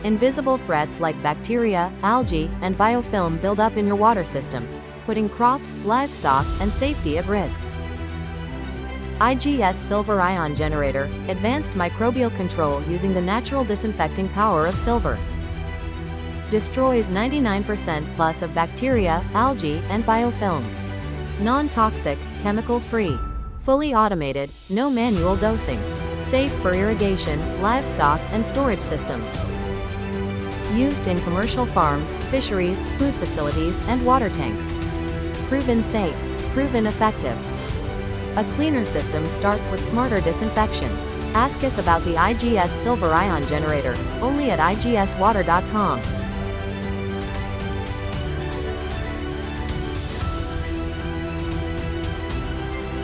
Invisible threats like bacteria, algae, and biofilm build up in your water system, putting crops, livestock, and safety at risk. IGS Silver Ion Generator, advanced microbial control using the natural disinfecting power of silver. Destroys 99% plus of bacteria, algae, and biofilm. Non-toxic, chemical-free. Fully automated, no manual dosing. Safe for irrigation, livestock, and storage systems. Used in commercial farms, fisheries, food facilities, and water tanks. Proven safe. Proven effective. A cleaner system starts with smarter disinfection. Ask us about the IGS Silver Ion Generator, only at igswater.com.